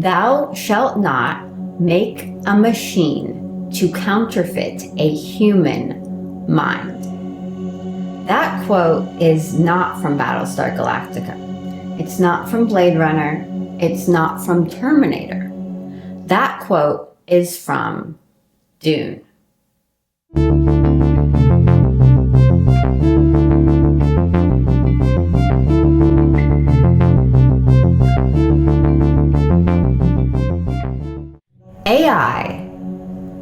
Thou shalt not make a machine to counterfeit a human mind. That quote is not from Battlestar Galactica. It's not from Blade Runner. It's not from Terminator. That quote is from DUNE. AI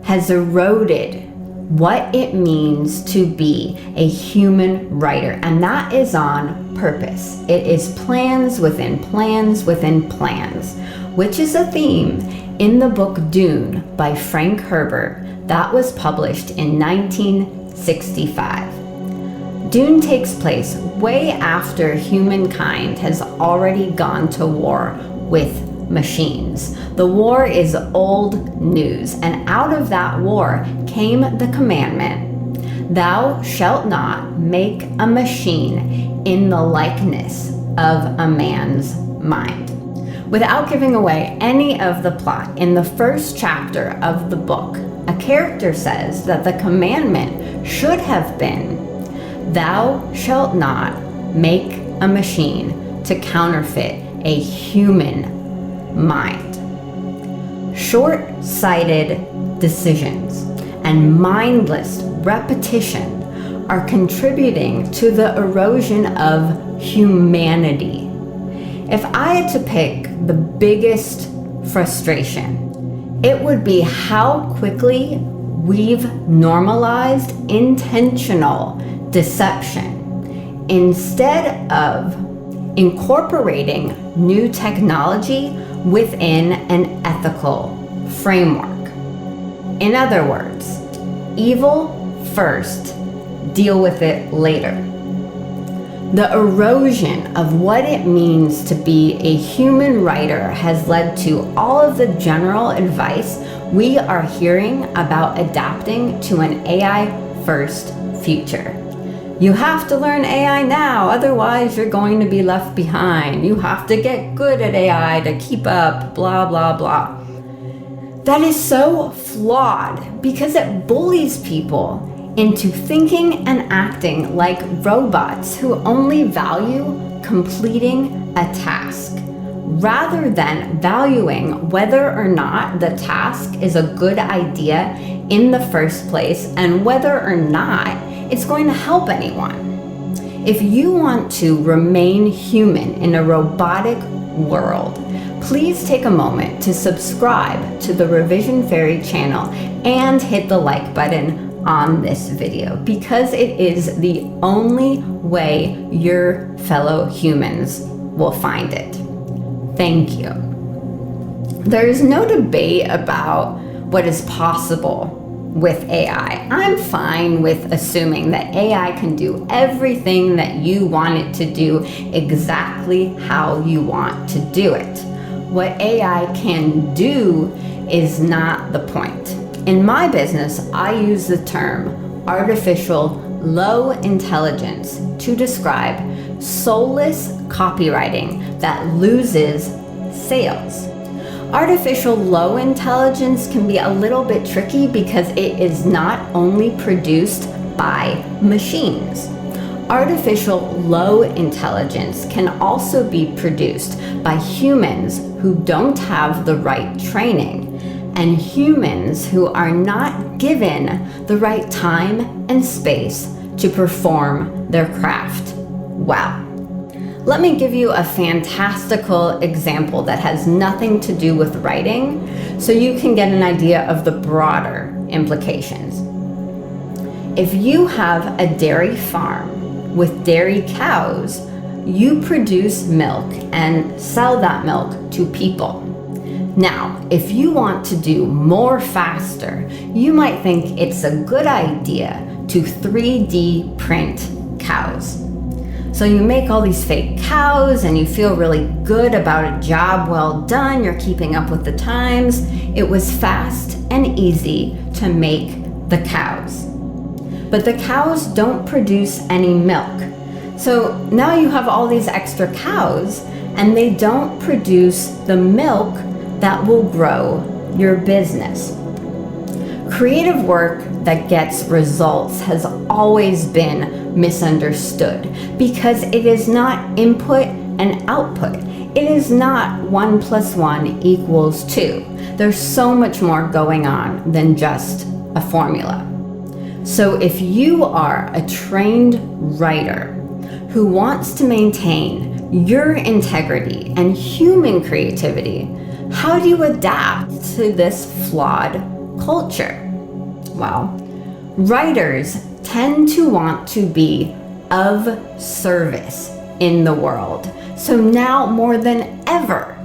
has eroded what it means to be a human writer, and that is on purpose. It is plans within plans within plans, which is a theme in the book DUNE by Frank Herbert that was published in 1965. DUNE takes place way after humankind has already gone to war with machines. The war is old news, and out of that war came the commandment, thou shalt not make a machine in the likeness of a man's mind. Without giving away any of the plot, in the first chapter of the book, a character says that the commandment should have been, thou shalt not make a machine to counterfeit a human mind. Short-sighted decisions and mindless repetition are contributing to the erosion of humanity. If I had to pick the biggest frustration, it would be how quickly we've normalized intentional deception instead of incorporating new technology within an ethical framework. In other words, evil first, deal with it later. The erosion of what it means to be a human writer has led to all of the general advice we are hearing about adapting to an AI-first future. You have to learn AI now, otherwise you're going to be left behind. You have to get good at AI to keep up, blah, blah, blah. That is so flawed because it bullies people into thinking and acting like robots who only value completing a task, rather than valuing whether or not the task is a good idea in the first place and whether or not it's going to help anyone. If you want to remain human in a robotic world, please take a moment to subscribe to the Revision Fairy channel and hit the like button on this video, because it is the only way your fellow humans will find it. Thank you. There's no debate about what is possible with AI. I'm fine with assuming that AI can do everything that you want it to do exactly how you want to do it. What AI can do is not the point. In my business, I use the term artificial low intelligence to describe soulless copywriting that loses sales. Artificial low intelligence can be a little bit tricky because it is not only produced by machines. Artificial low intelligence can also be produced by humans who don't have the right training and humans who are not given the right time and space to perform their craft well. Let me give you a fantastical example that has nothing to do with writing, so you can get an idea of the broader implications. If you have a dairy farm with dairy cows, you produce milk and sell that milk to people. Now, if you want to do more faster, you might think it's a good idea to 3D print cows. So you make all these fake cows and you feel really good about a job well done, you're keeping up with the times. It was fast and easy to make the cows. But the cows don't produce any milk. So now you have all these extra cows and they don't produce the milk that will grow your business. Creative work that gets results has always been misunderstood because it is not input and output. It is not 1 + 1 = 2. There's so much more going on than just a formula. So if you are a trained writer who wants to maintain your integrity and human creativity, how do you adapt to this flawed culture? Well, writers tend to want to be of service in the world. So now more than ever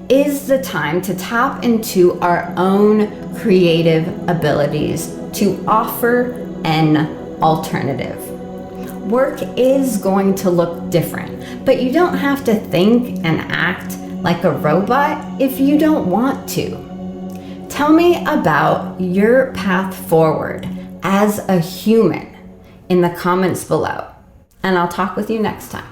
is the time to tap into our own creative abilities to offer an alternative. Work is going to look different, but you don't have to think and act like a robot if you don't want to. Tell me about your path forward as a human in the comments below, and I'll talk with you next time.